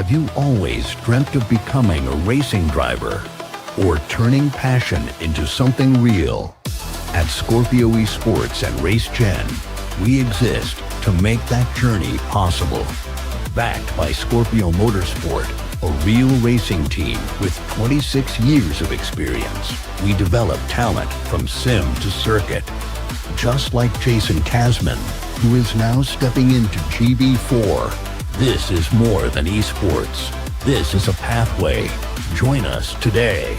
Have you always dreamt of becoming a racing driver or turning passion into something real? At Scorpio Esports and RaceGen, we exist to make that journey possible. Backed by Scorpio Motorsport, a real racing team with 26 years of experience, we develop talent from sim to circuit. Just like Jason Tasman, who is now stepping into GB4. This is more than esports. This is a pathway. Join us today.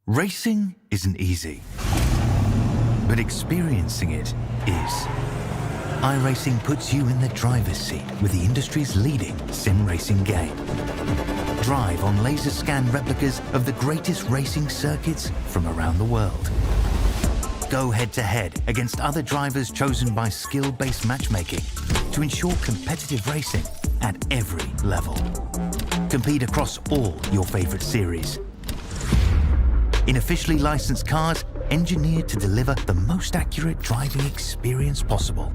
Racing isn't easy, but experiencing it is. iRacing puts you in the driver's seat with the industry's leading sim racing game. Drive on laser scan replicas of the greatest racing circuits from around the world. Go head-to-head against other drivers chosen by skill-based matchmaking to ensure competitive racing at every level. Compete across all your favorite series. In officially licensed cars, engineered to deliver the most accurate driving experience possible.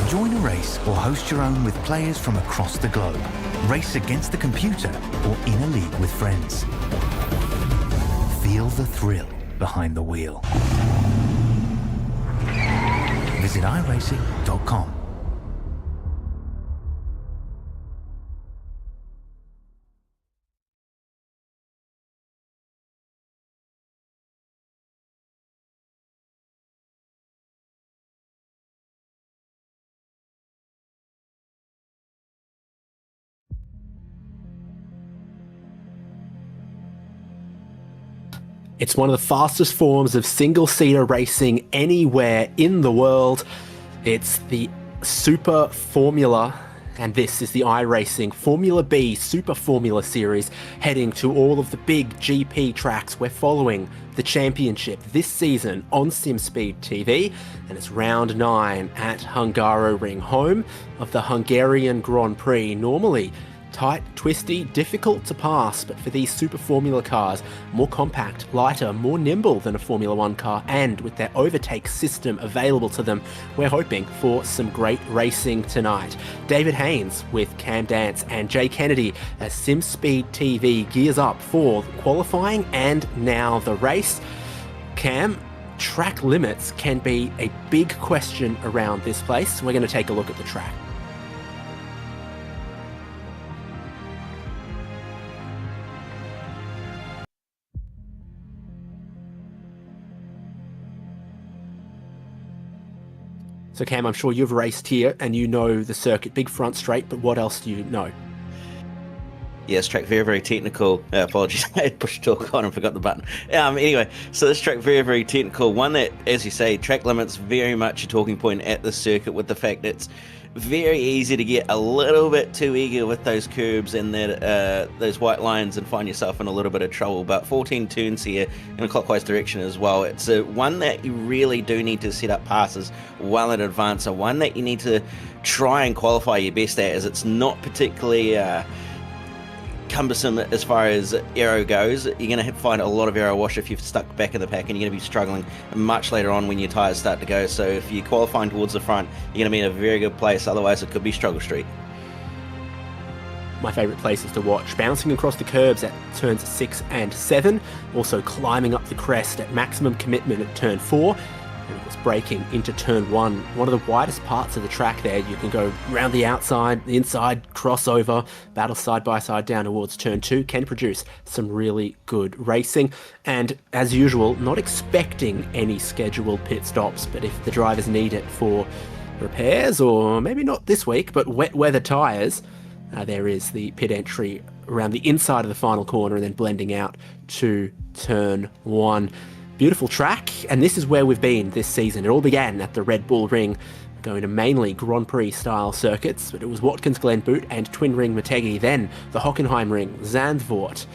Join a race or host your own with players from across the globe. Race against the computer or in a league with friends. Feel the thrill behind the wheel. Visit iRacing.com. It's one of the fastest forms of single-seater racing anywhere in the world. It's the Super Formula, and this is the iRacing Formula B Super Formula Series, heading to all of the big GP tracks. We're following the championship this season on SimSpeed TV, and it's round 9 at Hungaroring, home of the Hungarian Grand Prix. Normally tight, twisty, difficult to pass, but for these Super Formula cars, more compact, lighter, more nimble than a Formula 1 car, and with their Overtake system available to them, we're hoping for some great racing tonight. David Haynes with Cam Dance and Jay Kennedy as SimSpeed TV gears up for qualifying and now the race. Cam, track limits can be a big question around this place. We're going to take a look at the track. So Cam, I'm sure you've raced here and you know the circuit, big front straight, but what else do you know? Yes, track very, very technical. Apologies, I had pushed talk on and forgot the button. Anyway, so this track very, very technical. One that, as you say, track limits very much a talking point at the circuit, with the fact it's very easy to get a little bit too eager with those curbs and that those white lines and find yourself in a little bit of trouble. But 14 turns here in a clockwise direction as well. It's one that you really do need to set up passes well in advance, and one that you need to try and qualify your best at, as it's not particularly cumbersome as far as aero goes. You're going to find a lot of aero wash if you're stuck back in the pack, and you're going to be struggling much later on when your tyres start to go. So if you're qualifying towards the front, you're going to be in a very good place, otherwise it could be struggle street. my favourite places to watch. Bouncing across the curbs at turns 6 and 7, also climbing up the crest at maximum commitment at turn 4, and of course braking into turn 1. One of the widest parts of the track there. You can go round the outside, the inside, crossover, battle side by side down towards turn 2, can produce some really good racing. And as usual, not expecting any scheduled pit stops, but if the drivers need it for repairs, or maybe not this week, but wet weather tyres, there is the pit entry around the inside of the final corner and then blending out to turn 1. Beautiful track, and this is where we've been this season. It all began at the Red Bull Ring, going to mainly Grand Prix style circuits, but it was Watkins Glen Boot and Twin Ring Motegi, then the Hockenheim Ring, Zandvoort,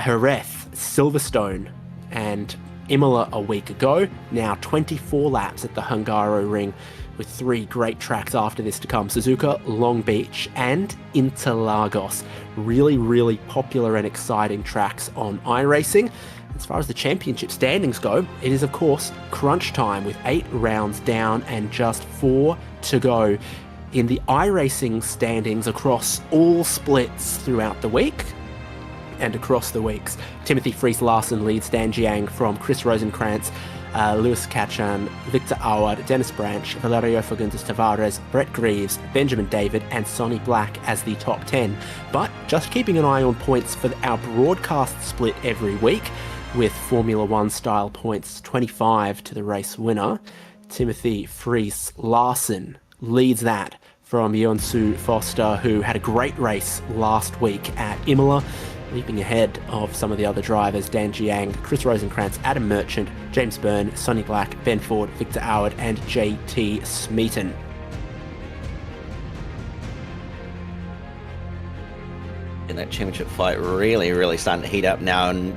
Jerez, Silverstone, and Imola a week ago. Now 24 laps at the Hungaroring, with 3 great tracks after this to come: Suzuka, Long Beach, and Interlagos. Really, really popular and exciting tracks on iRacing. As far as the championship standings go, it is of course crunch time with 8 rounds down and just 4 to go. In the iRacing standings across all splits throughout the week and across the weeks, Timothy Fries-Larsen leads Dan Jiang from Chris Rosenkrantz, Lewis Kachan, Victor Awad, Dennis Branch, Valerio Fagundes Tavares, Brett Greaves, Benjamin David, and Sonny Black as the top 10. But just keeping an eye on points for our broadcast split every week, with Formula 1 style points 25 to the race winner. Timothy Fries-Larsen leads that from Yeonsu Foster, who had a great race last week at Imola, leaping ahead of some of the other drivers: Dan Jiang, Chris Rosenkrantz, Adam Merchant, James Byrne, Sonny Black, Ben Ford, Victor Howard, and JT Smeaton. And that championship fight really starting to heat up now, and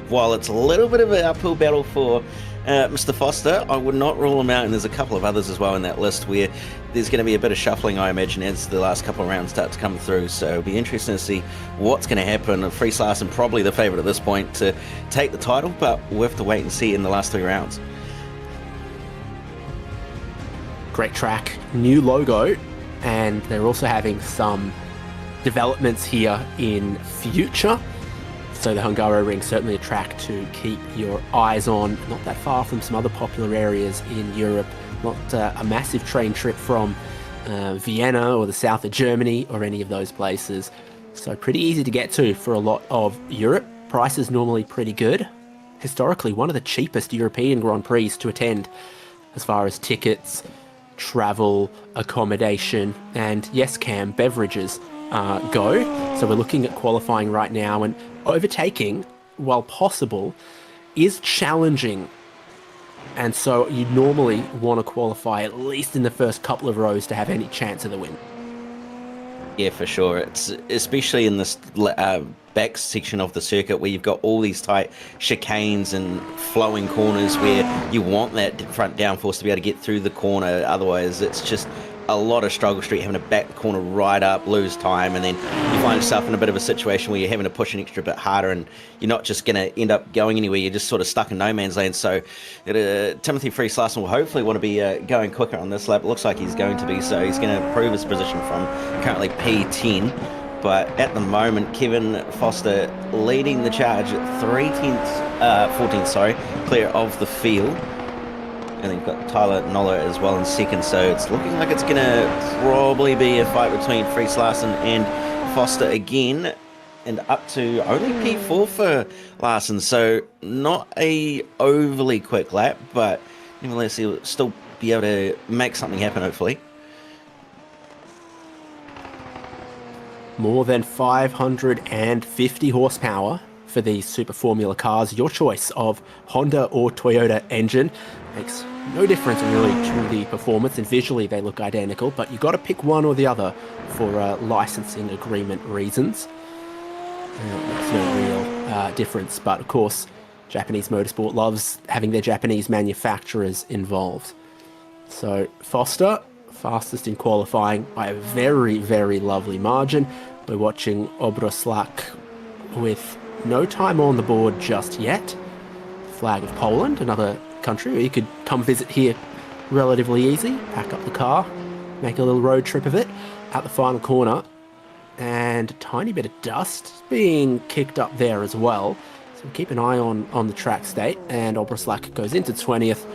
while it's a little bit of an uphill battle for Mr. Foster, I would not rule him out, and there's a couple of others as well in that list where there's going to be a bit of shuffling, I imagine, as the last couple of rounds start to come through. So it'll be interesting to see what's going to happen. Fries-Larsen probably the favourite at this point to take the title, but we'll have to wait and see in the last 3 rounds. Great track, new logo, and they're also having some developments here in future. So the Hungaroring, certainly a track to keep your eyes on. Not that far from some other popular areas in Europe. Not a massive train trip from Vienna or the south of Germany or any of those places. So pretty easy to get to for a lot of Europe. Prices normally pretty good. Historically, one of the cheapest European Grand Prix to attend as far as tickets, travel, accommodation, and yes, Cam, beverages go. So we're looking at qualifying right now, and overtaking, while possible, is challenging. And so you normally want to qualify at least in the first couple of rows to have any chance of the win. Yeah, for sure. It's especially in this back section of the circuit where you've got all these tight chicanes and flowing corners where you want that front downforce to be able to get through the corner. Otherwise, it's just a lot of struggle street, having to back the corner right up, lose time, and then you find yourself in a bit of a situation where you're having to push an extra bit harder, and you're not just going to end up going anywhere. You're just sort of stuck in no man's land. So Timothy Fries-Larsen will hopefully want to be going quicker on this lap. It looks like he's going to be, so he's going to improve his position from currently P10. But at the moment, Kevin Foster leading the charge at 14th, clear of the field. And then you've got Tyler Noller as well in second, so it's looking like it's going to probably be a fight between Fries-Larsen and Foster again, and up to only P4 for Larsen, so not a overly quick lap, but nevertheless he'll still be able to make something happen, hopefully. More than 550 horsepower for these Super Formula cars. Your choice of Honda or Toyota engine makes no difference really to the performance, and visually they look identical, but you've got to pick one or the other for licensing agreement reasons. Makes no real difference, but of course Japanese motorsport loves having their Japanese manufacturers involved. So Foster, fastest in qualifying by a very lovely margin. We're watching Obroslak with no time on the board just yet. Flag of Poland, another country where you could come visit here relatively easy. Pack up the car, make a little road trip of it at the final corner. And and a tiny bit of dust being kicked up there as well. So keep an eye on the track state. And Obraslak goes into 20th,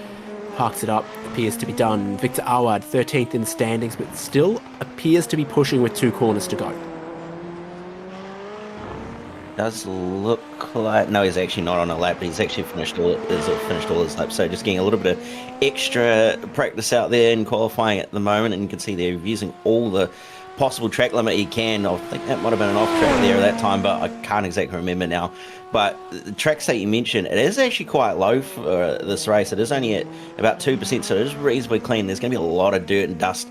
parks it up, appears to be done. Victor Awad, 13th in the standings, but still appears to be pushing with 2 corners to go. Does look like... No, he's actually not on a lap. He's actually finished all his laps. So just getting a little bit of extra practice out there in qualifying at the moment. And you can see they're using all the possible track limit he can. I think that might have been an off track there at that time, but I can't exactly remember now. But the track state you mentioned, it is actually quite low for this race. It is only at about 2%, so it is reasonably clean. There's going to be a lot of dirt and dust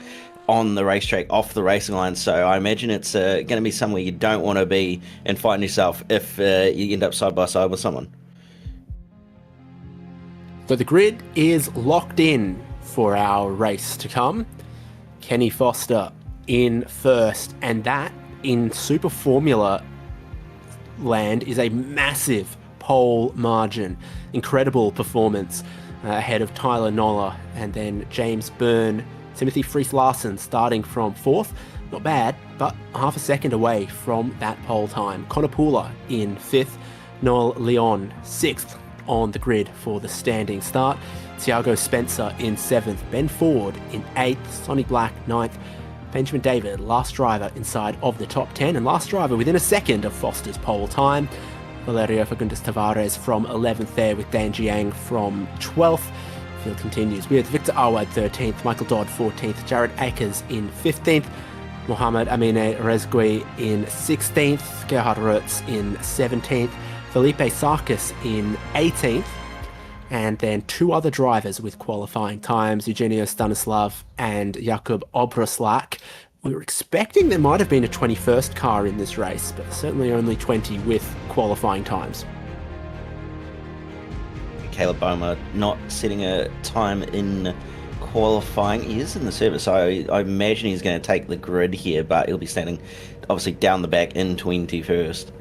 on the racetrack, off the racing line, so I imagine it's going to be somewhere you don't want to be and find yourself if you end up side by side with someone. So the grid is locked in for our race to come. Kenny Foster in first, and that in Super Formula land is a massive pole margin. Incredible performance ahead of Tyler Noller, and then James Byrne, Timothy Fries-Larsen starting from 4th. Not bad, but half a second away from that pole time. Connor Pooler in 5th, Noel Leon 6th on the grid for the standing start. Thiago Spencer in 7th, Ben Ford in 8th, Sonny Black 9th, Benjamin David, last driver inside of the top 10, and last driver within a second of Foster's pole time. Valerio Fagundes Tavares from 11th there, with Dan Jiang from 12th. Field continues with Victor Awad 13th, Michael Dodd 14th, Jared Akers in 15th, Mohamed Amine Rezgui in 16th, Gerhard Rutz in 17th, Felipe Sarkis in 18th, and then 2 other drivers with qualifying times, Eugenio Stanislav and Jakub Obraslak. We were expecting there might have been a 21st car in this race, but certainly only 20 with qualifying times. Caleb Boma not setting a time in qualifying. He is in the service, so I imagine he's going to take the grid here, but he'll be standing obviously down the back in 21st.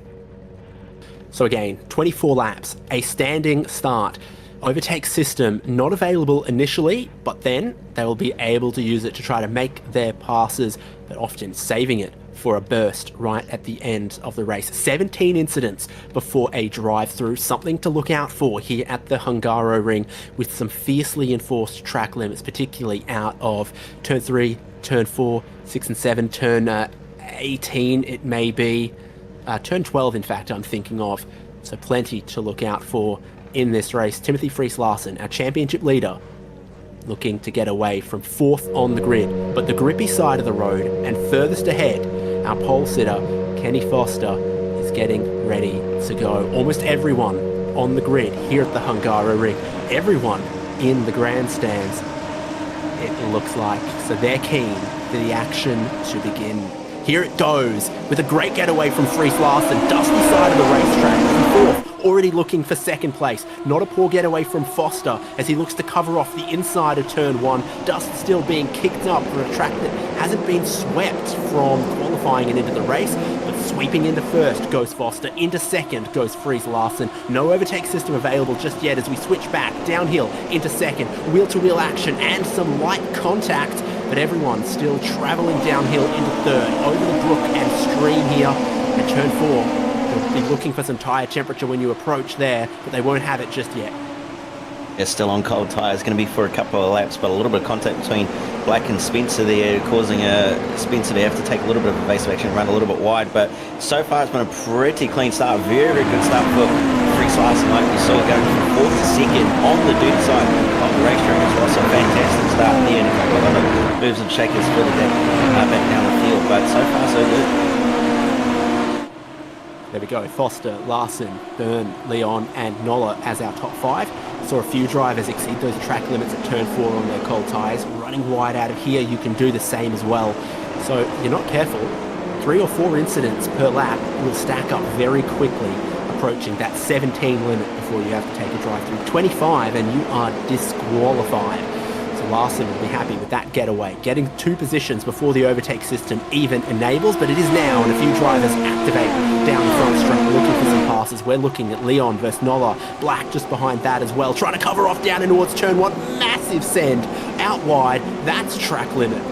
So again, 24 laps, a standing start. Overtake System not available initially, but then they will be able to use it to try to make their passes, but often saving it for a burst right at the end of the race. 17 incidents before a drive-through, something to look out for here at the Hungaroring, with some fiercely enforced track limits, particularly out of turn 3, turn 4, 6 and 7, turn 18 it may be, turn 12 in fact I'm thinking of, so plenty to look out for in this race. Timothy Fries-Larsen, our championship leader, looking to get away from 4th on the grid, but the grippy side of the road and furthest ahead, our pole sitter Kenny Foster is getting ready to go. Almost everyone on the grid here at the Hungaroring, everyone in the grandstands, it looks like, so they're keen for the action to begin. Here it goes, with a great getaway from Fries-Larsen, dusty side of the racetrack, 4th, already looking for 2nd place. Not a poor getaway from Foster as he looks to cover off the inside of turn 1. Dust still being kicked up for a track that hasn't been swept from qualifying and into the race, but sweeping into 1st goes Foster, into 2nd goes Fries-Larsen. No overtake system available just yet as we switch back downhill into 2nd. Wheel-to-wheel action and some light contact, but everyone still travelling downhill into 3rd, over the brook and stream here at turn 4. They'll be looking for some tyre temperature when you approach there, but they won't have it just yet. It's still on cold tyres, going to be for a couple of laps, but a little bit of contact between Black and Spencer there, causing Spencer to have to take a little bit of evasive action, run a little bit wide, but so far it's been a pretty clean start, very, very good start for Fries-Larsen, like we saw, going from 4th to 2nd on the dirt side of the racetrack as well, so a fantastic start there, and a couple of other moves and shakers further back down the field, but so far so good. There we go, Foster, Larsen, Byrne, Leon and Noller as our top 5. Saw a few drivers exceed those track limits at turn 4 on their cold tyres. Running wide out of here, you can do the same as well. So you're not careful, 3 or 4 incidents per lap will stack up very quickly, approaching that 17 limit before you have to take a drive through. 25 and you are disqualified. So Larsen will be happy with that getaway, getting 2 positions before the overtake system even enables, but it is now, and a few drivers activate down the front straight, looking for some passes. We're looking at Leon versus Noller, Black just behind that as well, trying to cover off down in towards turn 1, massive send, out wide, that's track limit.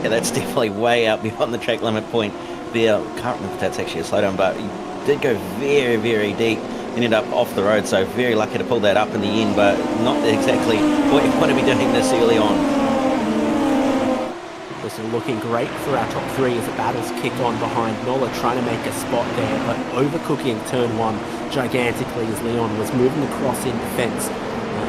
Yeah, that's definitely way out beyond the track limit point there. Can't remember if that's actually a slowdown, but he did go very, very deep. Ended up off the road, so very lucky to pull that up in the end, but not exactly what you want to be doing this early on. Also looking great for our top three as the battles kick on behind Nola, trying to make a spot there, but overcooking turn one gigantically as Leon was moving across in defence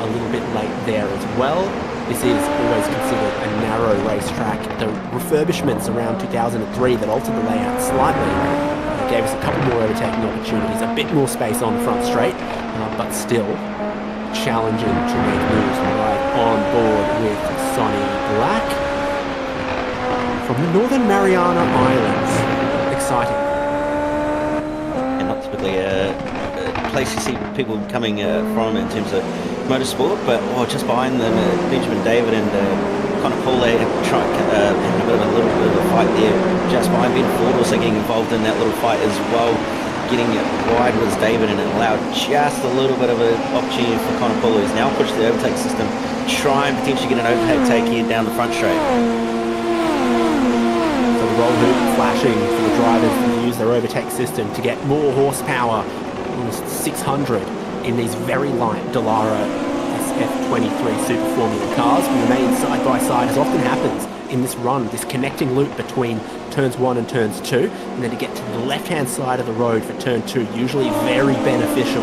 a little bit late there as well. This is always considered a narrow racetrack. The refurbishments around 2003 that altered the layout slightly gave us a couple more overtaking opportunities, a bit more space on the front straight, but still challenging to make moves. Right on board with Sonny Black from the Northern Mariana Islands. Exciting. And not typically a place you see people coming from in terms of motorsport, but just behind them, Benjamin David and Connor Paulet having a little bit of a fight there. Just behind Ben Ford also getting involved in that little fight as well. Getting it wide was David, and it allowed just a little bit of an opportunity for Connor Paulet, who's now pushed the overtake system, try and potentially get an overtake here down the front straight. So the roll hoop flashing for the drivers to use their overtake system to get more horsepower, almost 600 in these very light Dallara SF23 Super Formula cars. We remain side by side, as often happens in this run, this connecting loop between turns 1 and turns 2, and then to get to the left-hand side of the road for turn 2, usually very beneficial,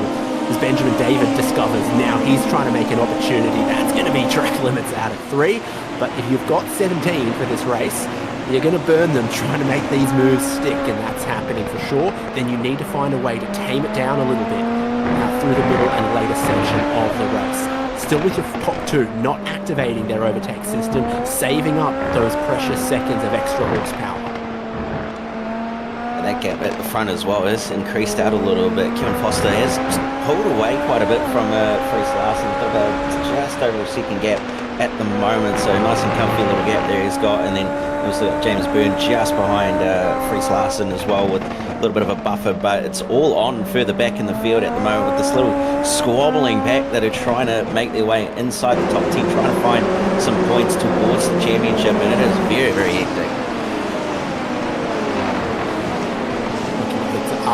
as Benjamin David discovers now he's trying to make an opportunity. That's going to be track limits out of 3, but if you've got 17 for this race, you're going to burn them trying to make these moves stick, and that's happening for sure. Then you need to find a way to tame it down a little bit through the middle and later section of the race. Still with your top two not activating their overtake system, saving up those precious seconds of extra horsepower. And that gap at the front as well has increased out a little bit. Kevin Foster has pulled away quite a bit from Fries Larsen, just over a second gap at the moment, so nice and comfy little gap there he's got. And then also got James Byrne just behind Fries Larsen as well, with a little bit of a buffer, but it's all on further back in the field at the moment with this little squabbling pack that are trying to make their way inside the top 10, trying to find some points towards the championship, and it is very, very hectic.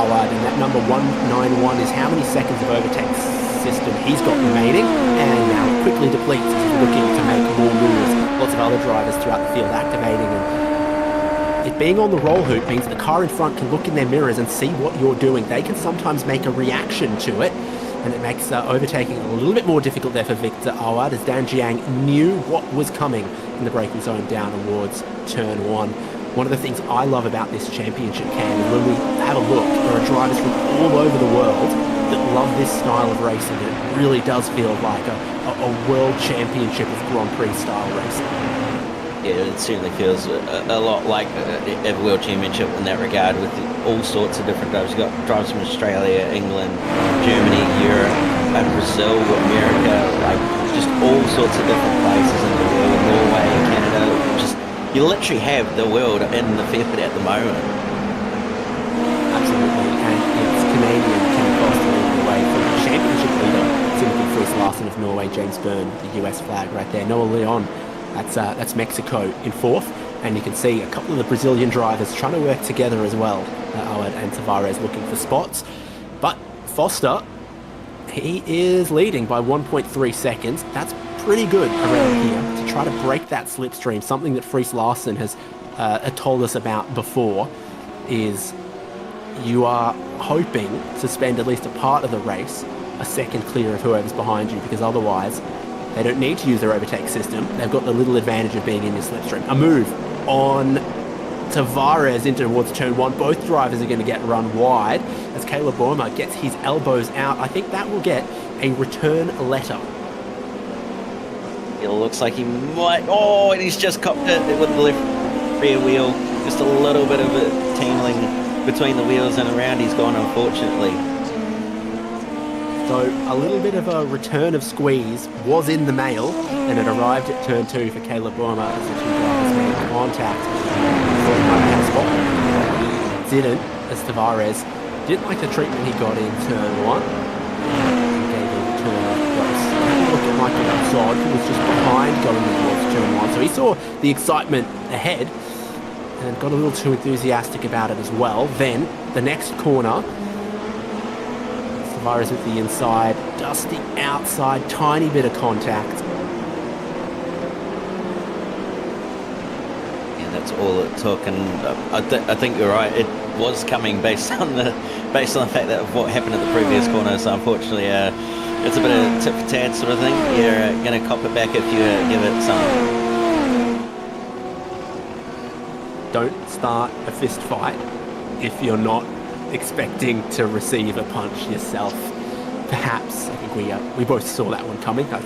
And that number 191 is how many seconds of overtake system he's got remaining, and now it quickly depletes as he's looking to make more moves. Lots of other drivers throughout the field activating, and it being on the roll hoop means the car in front can look in their mirrors and see what you're doing. They can sometimes make a reaction to it, and it makes overtaking a little bit more difficult there for Victor Awad, as Dan Jiang knew what was coming in the braking zone down towards turn 1. One of the things I love about this championship, Cam, is when we have a look, there are drivers from all over the world that love this style of racing. It really does feel like a world championship of Grand Prix style racing. Yeah, it certainly feels a lot like a world championship in that regard, with all sorts of different drivers. You've got drivers from Australia, England, Germany, Europe, Brazil, America, like just all sorts of different places in the world, Norway, Canada. Just you literally have the world in the field at the moment. Absolutely, and it's Canadian Ken Foster leading the way for the championship leader, Timothy Fries Larsen of Norway, James Byrne, the US flag right there, Noah Leon, that's Mexico in 4th, and you can see a couple of the Brazilian drivers trying to work together as well, Awad and Tavares looking for spots, but Foster, he is leading by 1.3 seconds. That's pretty good around here to try to break that slipstream. Something that Fries Larsen has told us about before is you are hoping to spend at least a part of the race a second clear of whoever's behind you, because otherwise they don't need to use their overtake system. They've got the little advantage of being in your slipstream. A move on Tavares into towards turn 1. Both drivers are going to get run wide as Caleb Borma gets his elbows out. I think that will get a return letter. It looks like he might. Oh, and he's just copped it with the left rear wheel. Just a little bit of a tangling between the wheels, and around he's gone, unfortunately. So a little bit of a return of squeeze was in the mail, and it arrived at turn 2 for Caleb Borma as the two drivers made contact. Thought he might have a spot. He didn't, as Tavares didn't like the treatment he got in turn 1. Look at Michael Zod, who was just behind going towards turn 1. So he saw the excitement ahead and got a little too enthusiastic about it as well. Then the next corner, Tavares with the inside, dusty outside, tiny bit of contact. Yeah, that's all it took, and I think you're right. It was coming based on the fact that of what happened at the previous corner. So unfortunately, it's a bit of tit for tat sort of thing. You're going to cop it back if you give it something. Don't start a fist fight if you're not expecting to receive a punch yourself. Perhaps, I think we both saw that one coming. I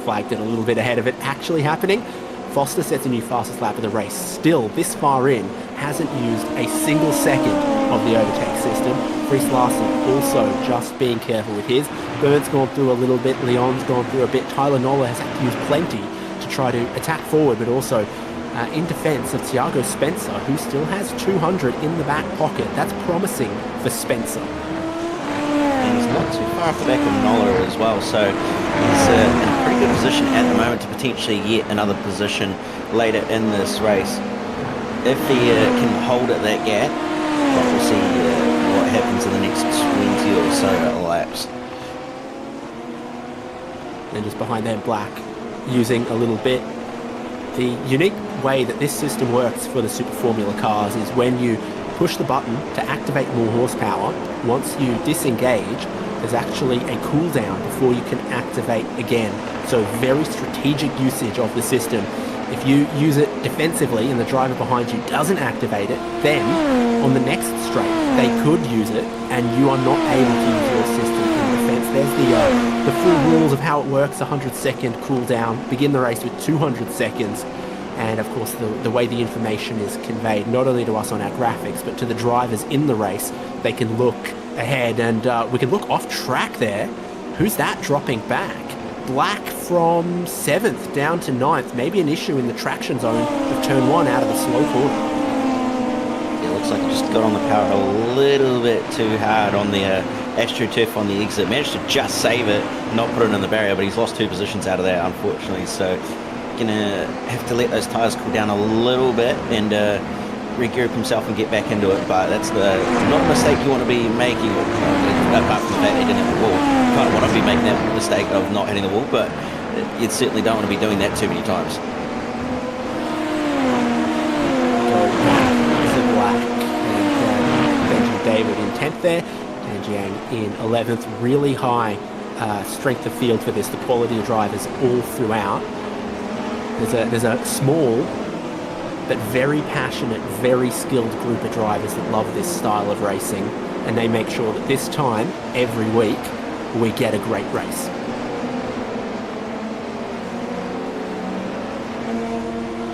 flagged it a little bit ahead of it actually happening. Foster sets a new fastest lap of the race. Still, this far in, hasn't used a single second of the overtake system. Fries Larson also just being careful with his. Bernd's gone through a little bit, Leon's gone through a bit. Tyler Noller has had to use plenty to try to attack forward, but also in defence of Thiago Spencer, who still has 200 in the back pocket. That's promising for Spencer. And he's not too far off the back of Noller as well, so he's in a pretty good position at the moment to potentially get another position later in this race. If he can hold at that gap, we'll see what happens in the next 20 or so laps. And just behind them, Black using a little bit. The unique way that this system works for the Super Formula cars is when you push the button to activate more horsepower, once you disengage, there's actually a cooldown before you can activate again. So very strategic usage of the system. If you use it defensively and the driver behind you doesn't activate it, then on the next straight they could use it and you are not able to use your system in defense. There's the full rules of how it works. 100-second cooldown, begin the race with 200 seconds, and of course the way the information is conveyed not only to us on our graphics but to the drivers in the race. They can look ahead, and we can look off track there. Who's that dropping back? Black from 7th down to 9th. Maybe an issue in the traction zone of turn 1 out of the slow corner. It looks like he just got on the power a little bit too hard on the AstroTurf on the exit. Managed to just save it, not put it in the barrier, but he's lost 2 positions out of that, unfortunately. So gonna have to let those tyres cool down a little bit and regroup himself and get back into it. But that's not a mistake you want to be making, apart from the fact they didn't hit the wall. You kind of want to be making that mistake of not hitting the wall, but you certainly don't want to be doing that too many times. Black and Benjamin David in 10th there, and Jiang in 11th. Really high strength of field for this. The quality of drivers all throughout. There's a small but very passionate, very skilled group of drivers that love this style of racing, and they make sure that this time, every week, we get a great race.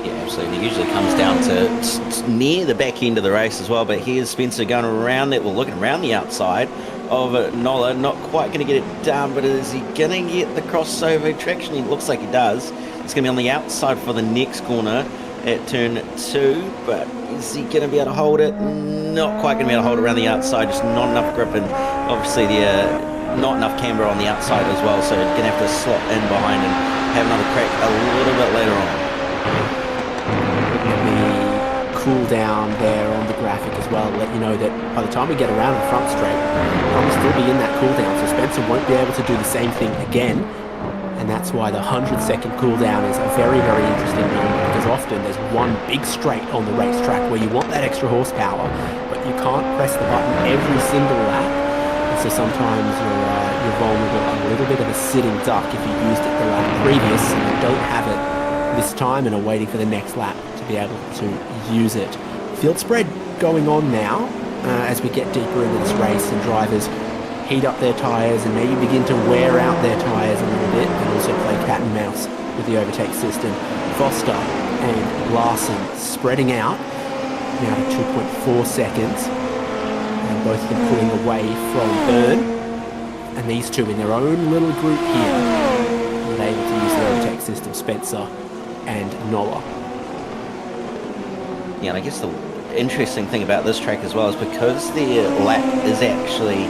Yeah, absolutely. It usually comes down to near the back end of the race as well, but here's Spencer going around it, well, looking around the outside of Noller, not quite going to get it done, but is he going to get the crossover traction? It looks like he does. It's going to be on the outside for the next corner at turn 2, but is he going to be able to hold it? Not quite going to be able to hold it around the outside, just not enough grip, and obviously not enough camber on the outside as well, so going to have to slot in behind and have another crack a little bit later on. The cool down there on the graphic as well, let you know that by the time we get around the front straight, we'll still be in that cool down, so Spencer won't be able to do the same thing again. And that's why the 100-second cooldown is a very, very interesting number, because often there's one big straight on the racetrack where you want that extra horsepower, but you can't press the button every single lap. And so sometimes you're vulnerable a little bit of a sitting duck if you used it the lap previous and you don't have it this time and are waiting for the next lap to be able to use it. Field spread going on now as we get deeper into this race, and drivers heat up their tyres and maybe begin to wear out their tyres a little bit, and also play cat and mouse with the overtake system. Foster and Larson spreading out now to 2.4 seconds, and both of them pulling away from Byrne, and these two in their own little group here are able to use the overtake system, Spencer and Noller. Yeah, and I guess the interesting thing about this track as well is because the lap is actually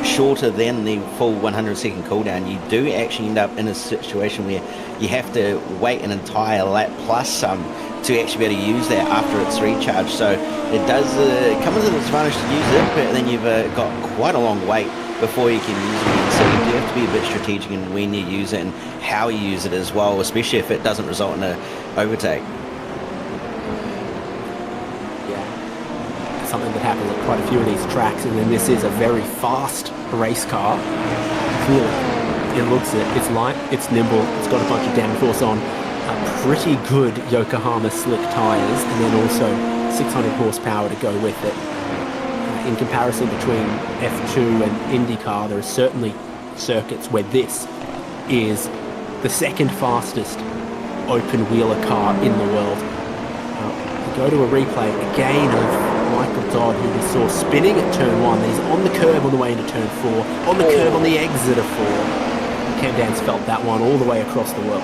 shorter than the full 100-second cooldown, you do actually end up in a situation where you have to wait an entire lap plus some to actually be able to use that after it's recharged. So it does come as an advantage to use it, but then you've got quite a long wait before you can use it. So you do have to be a bit strategic in when you use it and how you use it as well, especially if it doesn't result in an overtake. Yeah, something that happens at quite a few of these tracks, and then this is a very fast race car. Clearly, it looks it. It's light, it's nimble, it's got a bunch of downforce on. Pretty good Yokohama slick tyres, and then also 600 horsepower to go with it. In comparison between F2 and IndyCar, there are certainly circuits where this is the second fastest open wheeler car in the world. We go to a replay again of Michael Dodd, who we saw spinning at turn 1. He's on the curb on the way into turn 4, on the curb on the exit of 4. Cam Dan's felt that one all the way across the world.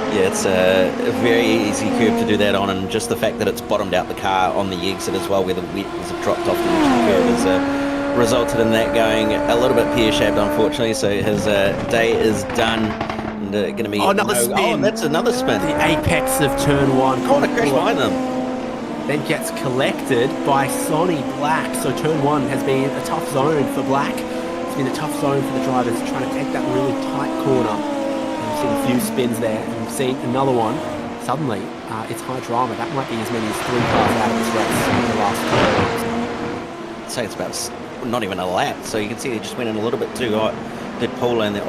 Yeah, it's a very easy curve to do that on, and just the fact that it's bottomed out the car on the exit as well, where the wet has dropped off the edge of the curve, has resulted in that going a little bit pear-shaped, unfortunately. So his day is done. And going to be another spin. Oh, that's another spin. The apex of turn 1. Oh, to crash behind them. Then gets collected by Sonny Black. So turn 1 has been a tough zone for Black. It's been a tough zone for the drivers trying to take that really tight corner. We've seen a few spins there, and we've seen another one. Suddenly, it's high drama. That might be as many as 3 cars out of this race in the last couple of rounds. I'd say it's about not even a lap. So you can see they just went in a little bit too hot. Did pull in there.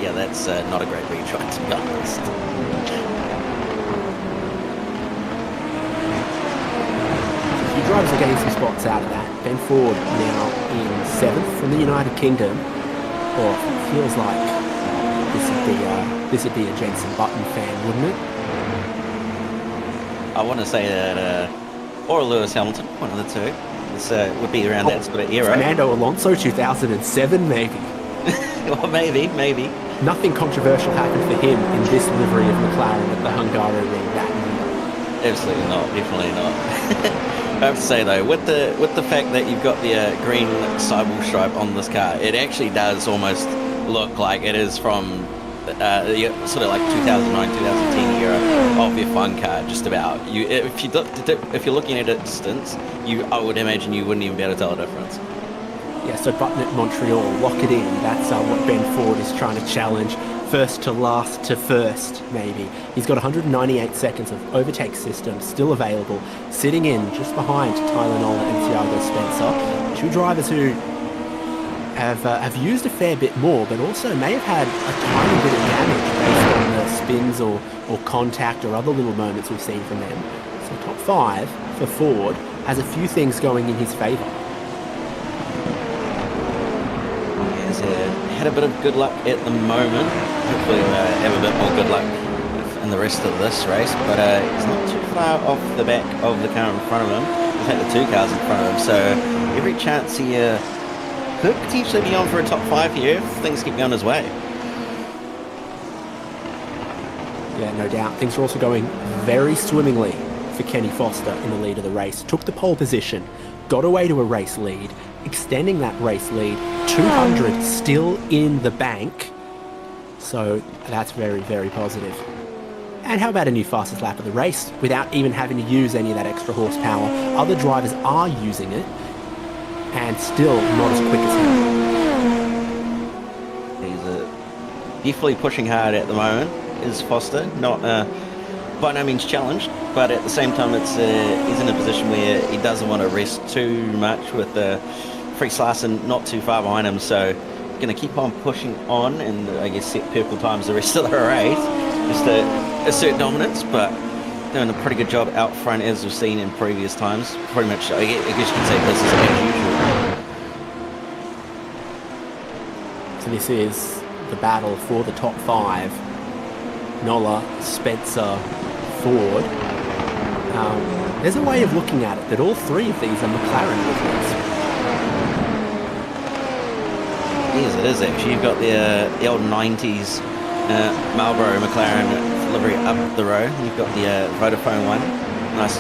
Yeah, that's not a great retry, to be honest. A few drivers are getting some spots out of that. Ben Ford now in 7th from the United Kingdom. It feels like this would be a Jensen Button fan, wouldn't it? I want to say that, or Lewis Hamilton, one of the two. This would be around that sort of era. Fernando Alonso, 2007, maybe. Well, maybe. Nothing controversial happened for him in this livery of McLaren at the Hungaroring that year. Absolutely not, definitely not. I have to say though, with the fact that you've got the green sidewall stripe on this car, it actually does almost look like it is from the sort of like 2009, 2010 era of your fun car. Just about you. If you're looking at a distance, I would imagine you wouldn't even be able to tell the difference. Yeah, so Button at Montreal, lock it in. That's what Ben Ford is trying to challenge. First to last to first, maybe. He's got 198 seconds of Overtake System still available, sitting in just behind Tyler Nola and Thiago Spencer. Two drivers who have used a fair bit more, but also may have had a tiny bit of damage based on the spins or contact or other little moments we've seen from them. So top 5 for Ford has a few things going in his favour. Had a bit of good luck at the moment. Hopefully we'll have a bit more good luck in the rest of this race, but he's not too far off the back of the car in front of him. In fact, the 2 cars in front of him, so every chance he could potentially be on for a top 5 here if things keep going his way. Yeah, no doubt. Things are also going very swimmingly for Kenny Foster in the lead of the race. Took the pole position, got away to a race lead, extending that race lead, 200 still in the bank. So that's very, very positive. And how about a new fastest lap of the race without even having to use any of that extra horsepower? Other drivers are using it and still not as quick as him. He's definitely pushing hard at the moment, is Foster. Not by no means challenged, but at the same time he's in a position where he doesn't want to rest too much with Fritz Larsen not too far behind him, so going to keep on pushing on and I guess set purple times the rest of the race just to assert dominance, but doing a pretty good job out front as we've seen in previous times. Pretty much, I guess you can say this is as usual. So this is the battle for the top 5. Nola, Spencer, Ford. There's a way of looking at it that all 3 of these are McLaren liveries. Yes, it is actually. You've got the old 90s Marlboro McLaren livery up the row. You've got the Vodafone one, nice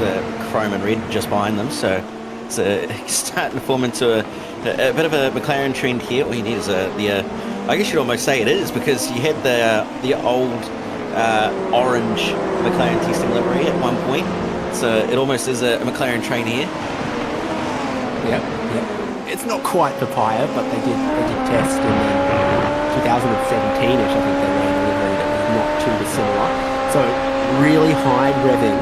chrome and red just behind them. So it's starting to form into A bit of a McLaren trend here. All you need is I guess you'd almost say it is, because you had the old orange McLaren testing livery at one point. So it almost is a McLaren train here. Yep. It's not quite papaya, but they did test in 2017-ish. I think they ran a livery that was not too dissimilar. So really high revving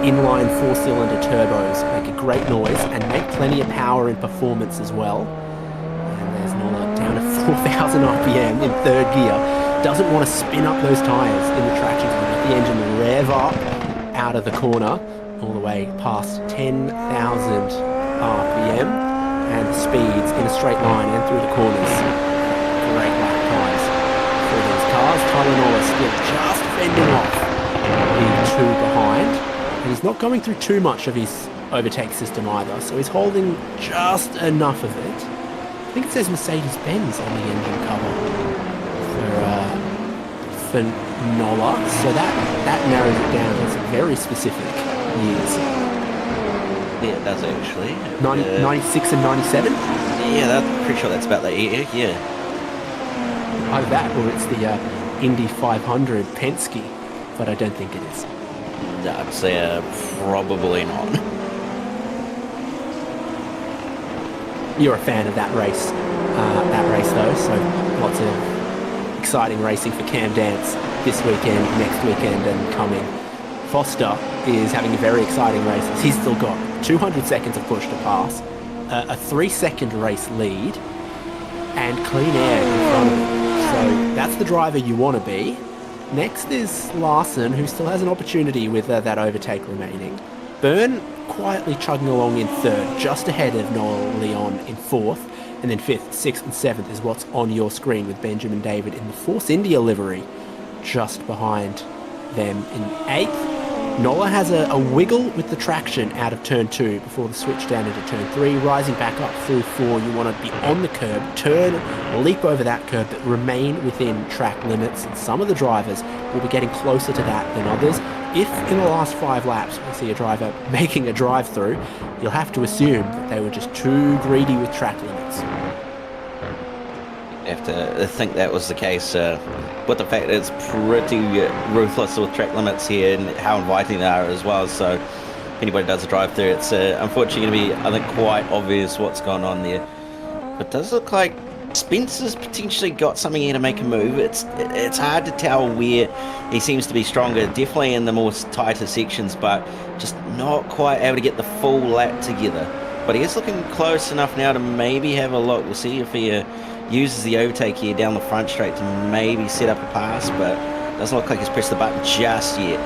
inline 4-cylinder turbos make a great noise and make plenty of power and performance as well. And there's Nola down to 4,000 RPM in third gear. Doesn't want to spin up those tyres in the traction, so let the engine rev up out of the corner all the way past 10,000 RPM and speeds in a straight line and through the corners. Great lap times for these cars. Tyler Nola still just fending off the two behind, and he's not going through too much of his overtake system either, so he's holding just enough of it. I think it says Mercedes-Benz on the engine cover for Nola, so that narrows it down to some very specific years. Yeah, it does actually. 96 and 97? Yeah, I'm pretty sure that's about that year, yeah. Either that or it's the Indy 500 Penske, but I don't think it is. I'd say probably not. You're a fan of that race though, so lots of exciting racing for Cam Dance this weekend, next weekend and coming. Foster is having a very exciting race. He's still got 200 seconds of push to pass, a 3-second race lead, and clean air in front of him. So that's the driver you want to be. Next is Larson, who still has an opportunity with that overtake remaining. Byrne quietly chugging along in third, just ahead of Noel Leon in fourth, and then fifth, sixth and seventh is what's on your screen, with Benjamin David in the Force India livery just behind them in eighth. Nola has a wiggle with the traction out of turn 2 before the switch down into turn 3, rising back up through 4. You want to be on the curb, turn, leap over that curb, but remain within track limits. And some of the drivers will be getting closer to that than others. If in the last 5 laps we see a driver making a drive-through, you'll have to assume that they were just too greedy with track limits. Have to think that was the case, but the fact that it's pretty ruthless with track limits here and how inviting they are as well. So if anybody does a drive through, it's unfortunately going to be, I think, quite obvious what's going on there. But it does look like Spencer's potentially got something here to make a move. It's hard to tell where he seems to be stronger, definitely in the more tighter sections, but just not quite able to get the full lap together. But he is looking close enough now to maybe have a look. We'll see if he uses the overtake here down the front straight to maybe set up a pass, but doesn't look like he's pressed the button just yet.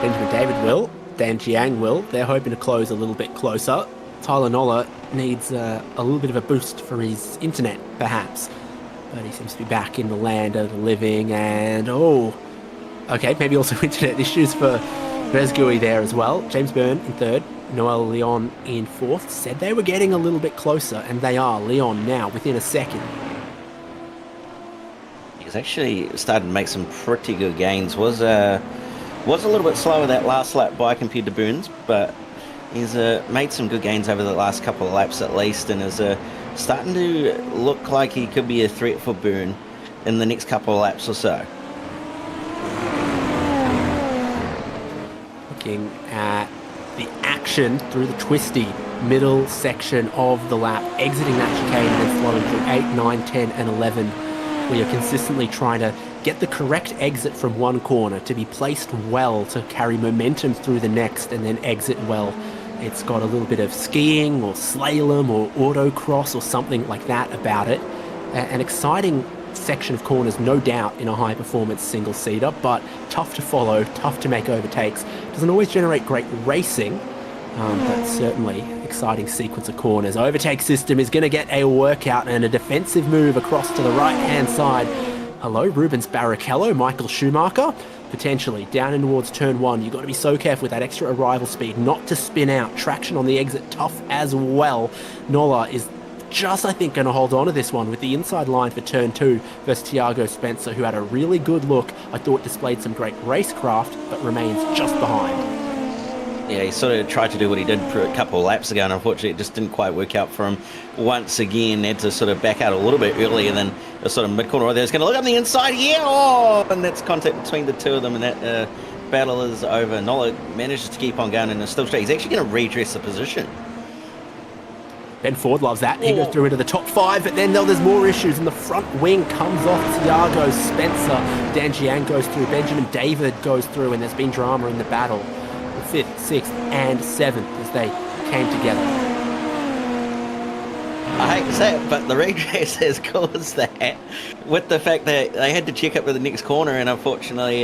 Benjamin David will, Dan Jiang will. They're hoping to close a little bit closer. Tyler Nola needs a little bit of a boost for his internet, perhaps. But he seems to be back in the land of the living, and okay, maybe also internet issues for Resgui there as well. James Byrne in third, Noel Leon in fourth. Said they were getting a little bit closer, and they are. Leon now within a second. He's actually started to make some pretty good gains. Was a little bit slower that last lap by compared to Burns, but he's made some good gains over the last couple of laps at least, and is starting to look like he could be a threat for Byrne in the next couple of laps or so. Looking at the action through the twisty middle section of the lap, exiting that chicane and then flowing through 8, 9, 10 and 11, where you're consistently trying to get the correct exit from one corner to be placed well to carry momentum through the next and then exit well. It's got a little bit of skiing or slalom or autocross or something like that about it. An exciting section of corners, no doubt, in a high-performance single-seater, but tough to follow, tough to make overtakes. Doesn't always generate great racing, but certainly exciting sequence of corners. Overtake System is going to get a workout and a defensive move across to the right-hand side. Hello, Rubens Barrichello, Michael Schumacher, potentially down in towards turn 1. You've got to be so careful with that extra arrival speed not to spin out. Traction on the exit tough as well. Nola is just, I think, going to hold on to this one with the inside line for turn 2 versus Thiago Spencer, who had a really good look. I thought displayed some great racecraft, but remains just behind. Yeah, he sort of tried to do what he did for a couple of laps ago, and unfortunately it just didn't quite work out for him once again. Had to sort of back out a little bit earlier than the sort of mid-corner right there. He's going to look up the inside here. Oh, and that's contact between the two of them, and that battle is over. Nola manages to keep on going and is still straight. He's actually going to redress the position. Ben Ford loves that. He goes through into the top 5, but then there's more issues, and the front wing comes off Tiago Spencer. Dan Jiang goes through, Benjamin David goes through, and there's been drama in the battle. The 5th, 6th, and 7th as they came together. I hate to say it, but the redress has caused that with the fact that they had to check up with the next corner, and unfortunately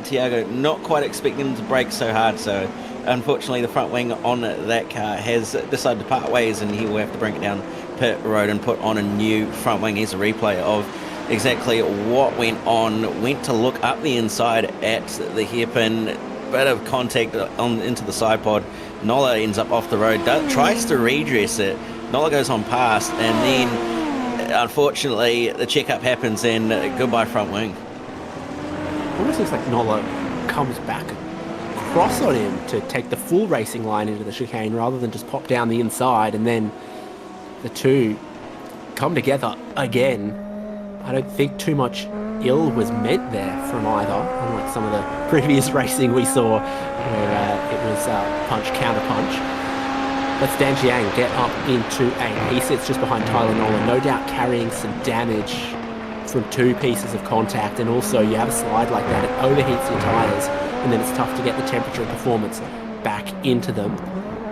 Tiago not quite expecting them to brake so hard, so unfortunately the front wing on that car has decided to part ways, and he will have to bring it down pit road and put on a new front wing. Here's a replay of exactly what went on. Went to look up the inside at the hairpin, bit of contact on into the side pod. Nola ends up off the road, tries to redress it. Nola goes on past, and then unfortunately the checkup happens, and goodbye front wing. Almost looks like Nola comes back cross on him to take the full racing line into the chicane rather than just pop down the inside, and then the two come together again. I don't think too much ill was meant there from either, unlike some of the previous racing we saw where it was punch counter punch. Let's Dan Jiang get up into 8. He sits just behind Tyler Nolan, no doubt carrying some damage from 2 pieces of contact, and also you have a slide like that, it overheats your tyres, and then it's tough to get the temperature and performance back into them.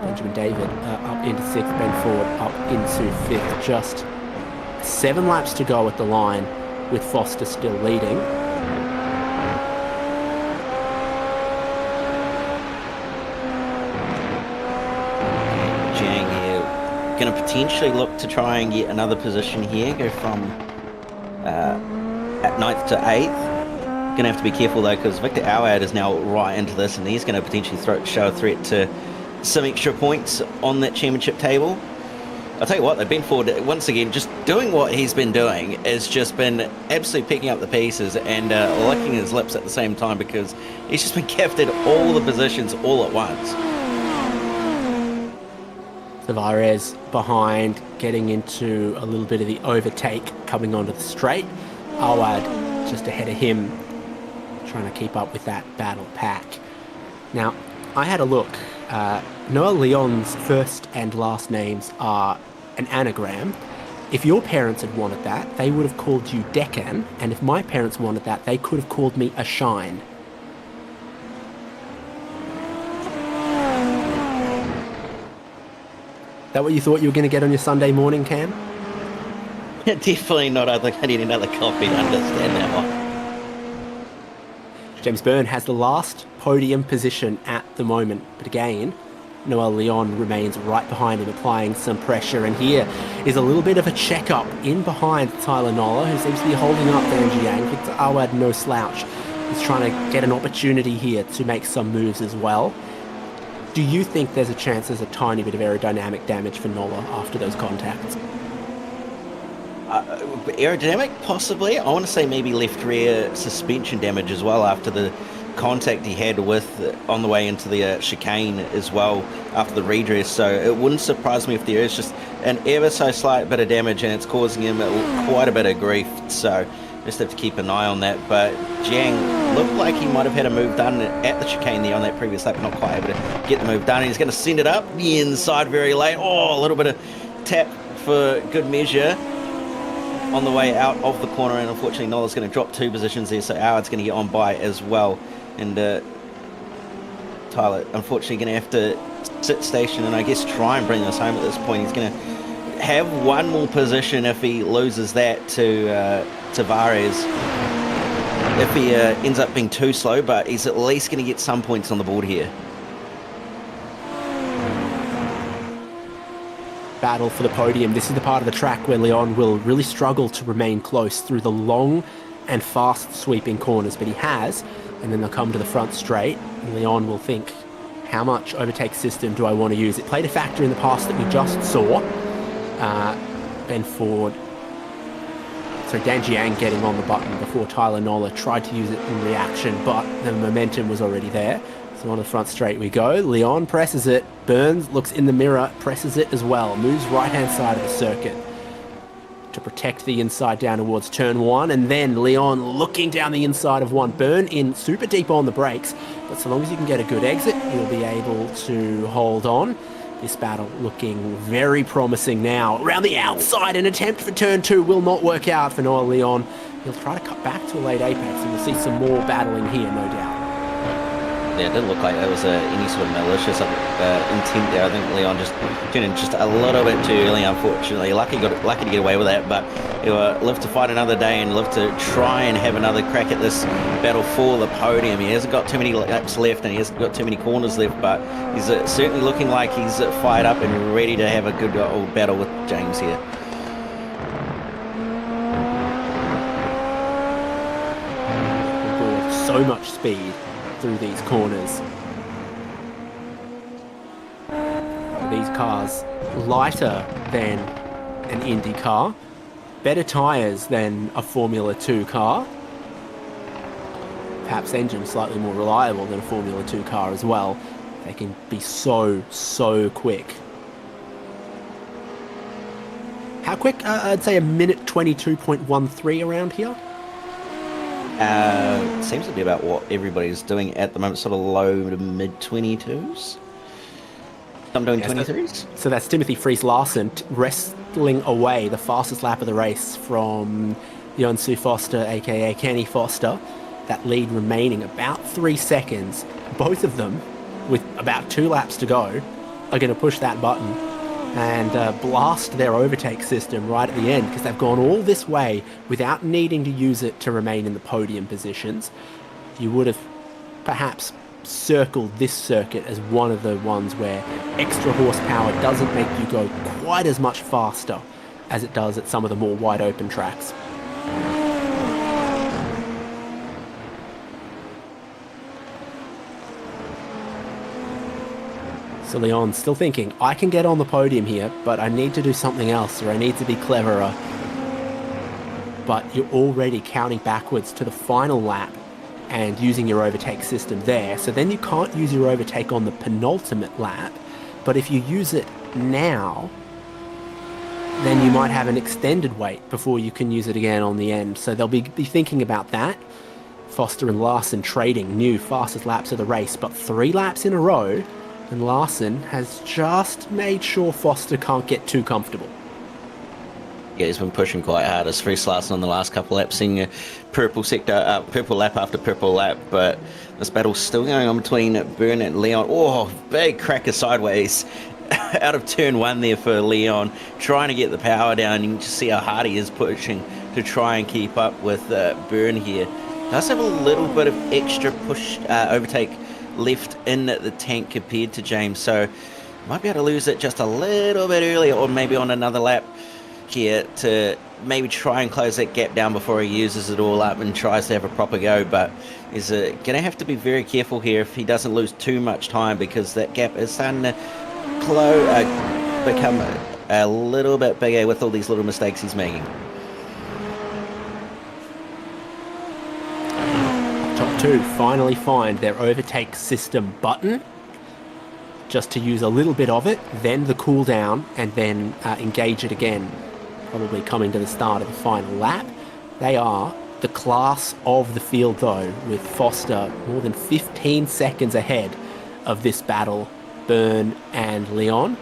Benjamin David up into 6th, Ben Ford up into 5th. Just 7 laps to go at the line, with Foster still leading. Jiang here going to potentially look to try and get another position here, go from at 9th to 8th. Going to have to be careful though, because Victor Auad is now right into this, and he's going to potentially show a threat to some extra points on that championship table. I'll tell you what, they've been forward once again, just doing what he's been doing, has just been absolutely picking up the pieces and licking his lips at the same time, because he's just been gifted all the positions all at once. Tavares behind, getting into a little bit of the overtake, coming onto the straight. Awad just ahead of him, trying to keep up with that battle pack. Now, I had a look. Noah Leon's first and last names are an anagram. If your parents had wanted that, they would have called you Deccan, and if my parents wanted that, they could have called me a Shine. Is that what you thought you were going to get on your Sunday morning, Cam? Definitely not. I think I need another coffee to understand that one. James Byrne has the last podium position at the moment, but again, Noah Leon remains right behind him, applying some pressure, and here is a little bit of a check-up in behind Tyler Nola, who seems to be holding up Dan Jiang. Victor Awad, no slouch. He's trying to get an opportunity here to make some moves as well. Do you think there's a chance there's a tiny bit of aerodynamic damage for Nola after those contacts? Aerodynamic, possibly. I want to say maybe left rear suspension damage as well after the contact he had with on the way into the chicane as well after the redress. So it wouldn't surprise me if there is just an ever so slight bit of damage and it's causing him quite a bit of grief. So just have to keep an eye on that. But Jiang looked like he might have had a move done at the chicane there on that previous lap, not quite able to get the move done. He's going to send it up the inside very late. Oh, a little bit of tap for good measure on the way out of the corner, and unfortunately Nola's going to drop 2 positions there, so Howard's going to get on by as well, and Tyler unfortunately going to have to sit station and I guess try and bring this home at this point. He's going to have 1 more position if he loses that to Tavares, if he ends up being too slow, but he's at least going to get some points on the board here. Battle for the podium. This is the part of the track where Leon will really struggle to remain close through the long and fast sweeping corners, but he has, and then they'll come to the front straight, and Leon will think, how much overtake system do I want to use? It played a factor in the pass that we just saw. Ben Ford, sorry, Dan Jiang getting on the button before Tyler Nola tried to use it in reaction, but the momentum was already there. So on the front straight we go. Leon presses it. Burns looks in the mirror, presses it as well. Moves right-hand side of the circuit to protect the inside down towards turn 1. And then Leon looking down the inside of 1. Burn in super deep on the brakes. But so long as you can get a good exit, you'll be able to hold on. This battle looking very promising now. Around the outside, an attempt for turn 2 will not work out for Noah Leon. He'll try to cut back to a late apex, and we'll see some more battling here, no doubt. Yeah, it didn't look like there was any sort of malicious intent there. I think Leon just turned in just a little bit too early, unfortunately. Lucky to get away with that, but he'll live to fight another day and live to try and have another crack at this battle for the podium. He hasn't got too many laps left and he hasn't got too many corners left, but he's certainly looking like he's fired up and ready to have a good old battle with James here. So much speed through these corners. These cars lighter than an Indy car, better tyres than a Formula 2 car, perhaps engine slightly more reliable than a Formula 2 car as well. They can be so quick. How quick? I'd say a minute 22.13 around here. Seems to be about what everybody's doing at the moment, sort of low to mid 22s. I'm doing 23s. So that's Timothy Fries-Larsen wrestling away the fastest lap of the race from Jonsu Foster, aka Kenny Foster. That lead remaining about 3 seconds. Both of them, with about 2 laps to go, are going to push that button and blast their overtake system right at the end, because they've gone all this way without needing to use it to remain in the podium positions. You would have perhaps circled this circuit as one of the ones where extra horsepower doesn't make you go quite as much faster as it does at some of the more wide open tracks. So Leon's still thinking, I can get on the podium here, but I need to do something else, or I need to be cleverer. But you're already counting backwards to the final lap and using your overtake system there. So then you can't use your overtake on the penultimate lap. But if you use it now, then you might have an extended wait before you can use it again on the end. So they'll be thinking about that. Foster and Larsen trading new fastest laps of the race, but 3 laps in a row, and Larsen has just made sure Foster can't get too comfortable. Yeah, he's been pushing quite hard as Fries-Larsen on the last couple of laps, seeing purple sector, purple lap after purple lap, but this battle's still going on between Byrne and Leon. Oh, big cracker sideways out of turn 1 there for Leon, trying to get the power down. You can just see how hard he is pushing to try and keep up with Byrne here. Does have a little bit of extra push overtake left in the tank compared to James, so might be able to lose it just a little bit earlier, or maybe on another lap here to maybe try and close that gap down before he uses it all up and tries to have a proper go. But he's going to have to be very careful here if he doesn't lose too much time, because that gap is starting to become a little bit bigger with all these little mistakes he's making. Top 2 finally find their overtake system button, just to use a little bit of it, then the cooldown, and then engage it again, probably coming to the start of the final lap. They are the class of the field though, with Foster more than 15 seconds ahead of this battle, Byrne and Leon.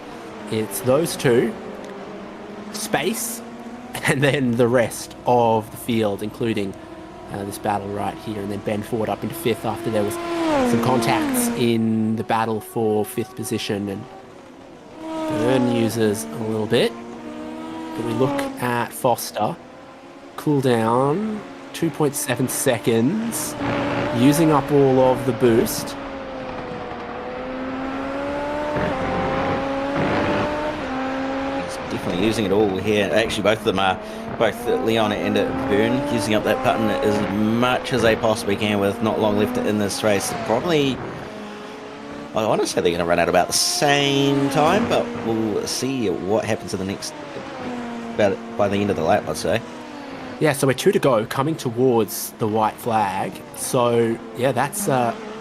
It's those two, space, and then the rest of the field, including this battle right here, and then Ben Ford up into 5th after there was some contacts in the battle for 5th position, and Byrne uses a little bit. But we look at Foster, cooldown 2.7 seconds, using up all of the boost. Definitely using it all here. Actually, both of them are, both Leon and Byrne, using up that button as much as they possibly can with not long left in this race. Probably, I want to say they're going to run out about the same time, but we'll see what happens in the next, about by the end of the lap, I'd say. Yeah, so we're 2 to go, coming towards the white flag. So, yeah, that's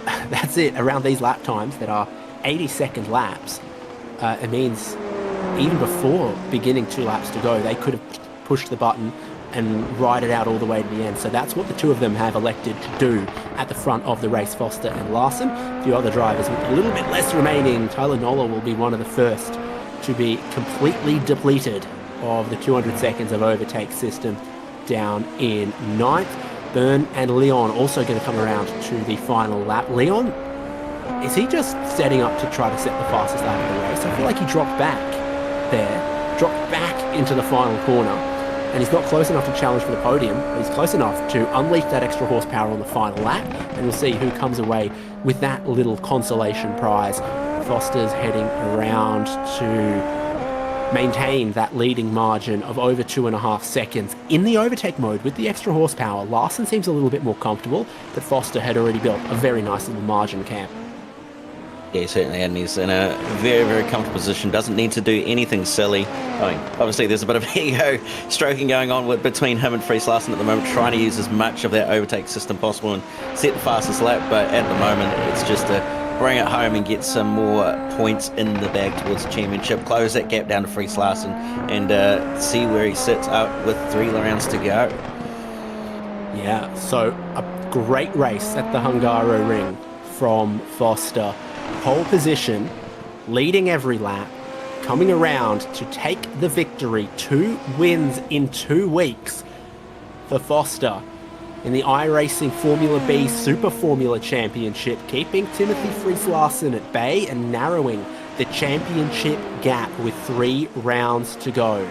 that's it. Around these lap times that are 80-second laps, it means even before beginning 2 laps to go, they could have pushed the button and ride it out all the way to the end. So that's what the two of them have elected to do at the front of the race, Foster and Larson. A few other drivers with a little bit less remaining. Tyler Noller will be one of the first to be completely depleted of the 200 seconds of Overtake System down in 9th. Byrne and Leon also going to come around to the final lap. Leon, is he just setting up to try to set the fastest lap of the race? I feel like he dropped back there, dropped back into the final corner, and he's not close enough to challenge for the podium, but he's close enough to unleash that extra horsepower on the final lap, and we'll see who comes away with that little consolation prize. Foster's heading around to maintain that leading margin of over 2.5 seconds. In the overtake mode with the extra horsepower, Larson seems a little bit more comfortable, but Foster had already built a very nice little margin, Cam. Yeah, certainly, and he's in a very, very comfortable position. Doesn't need to do anything silly. I mean, obviously there's a bit of ego stroking going on between him and Fries Larson at the moment, trying to use as much of that overtake system possible and set the fastest lap, but at the moment it's just to bring it home and get some more points in the bag towards the championship, close that gap down to Fries Larson, and see where he sits up with 3 rounds to go. Yeah, so a great race at the Hungaroring from Foster. Pole position, leading every lap, coming around to take the victory. 2 wins in 2 weeks for Foster in the iRacing Formula B Super Formula Championship, keeping Timothy Fries Larson at bay and narrowing the championship gap with 3 rounds to go.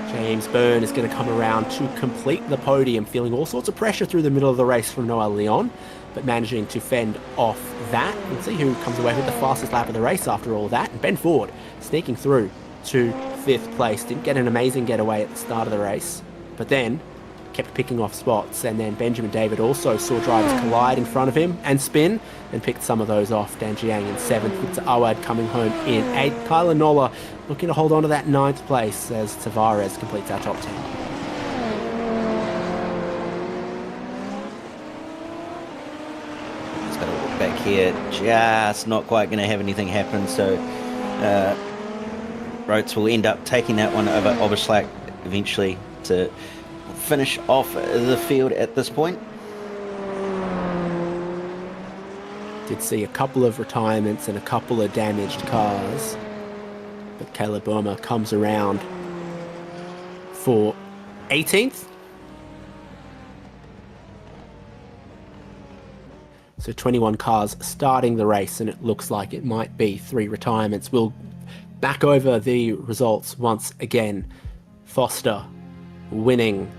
James Byrne is going to come around to complete the podium, feeling all sorts of pressure through the middle of the race from Noah Leon, but managing to fend off that. We'll see who comes away with the fastest lap of the race after all that. And Ben Ford sneaking through to 5th place. Didn't get an amazing getaway at the start of the race, but then kept picking off spots, and then Benjamin David also saw drivers collide in front of him and spin, and picked some of those off. Dan Jiang in 7th, Victor Awad coming home in 8th. Kyler Noller looking to hold on to that 9th place as Tavares completes our top 10. He's got to walk back here, just not quite going to have anything happen, so Rotes will end up taking that one over Oberschlack eventually to finish off the field at this point. Did see a couple of retirements and a couple of damaged cars, but Caleb Burma comes around for 18th. So 21 cars starting the race, and it looks like it might be 3 retirements. We'll back over the results once again. Foster winning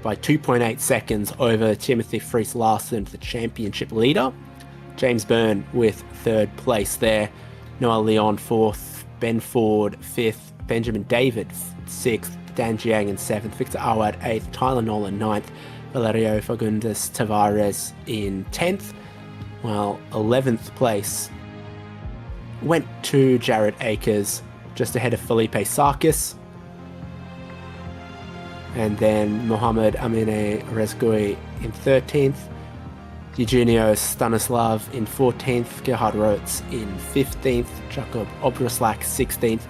by 2.8 seconds over Timothy Fries Larson, the championship leader. James Byrne with 3rd place there. Noah Leon 4th, Ben Ford 5th, Benjamin David 6th, Dan Jiang in 7th, Victor Awad 8th, Tyler Noller 9th, Valerio Fagundes Tavares in 10th, while 11th place went to Jared Akers, just ahead of Felipe Sarkis. And then Mohamed Amine Rezgui in 13th, Eugenio Stanislav in 14th, Gerhard Rotes in 15th, Jakob Obraslak 16th,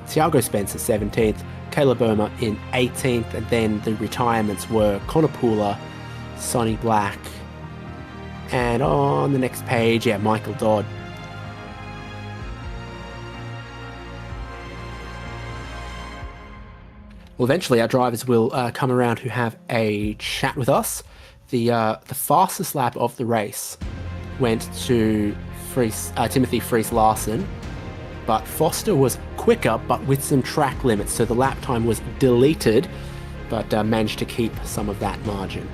Thiago Spencer 17th, Caleb Burma in 18th, and then the retirements were Connor Pooler, Sonny Black, and on the next page, Michael Dodd. Well, eventually our drivers will come around who have a chat with us. The fastest lap of the race went to Timothy Fries Larson, but Foster was quicker, but with some track limits, so the lap time was deleted, but managed to keep some of that margin.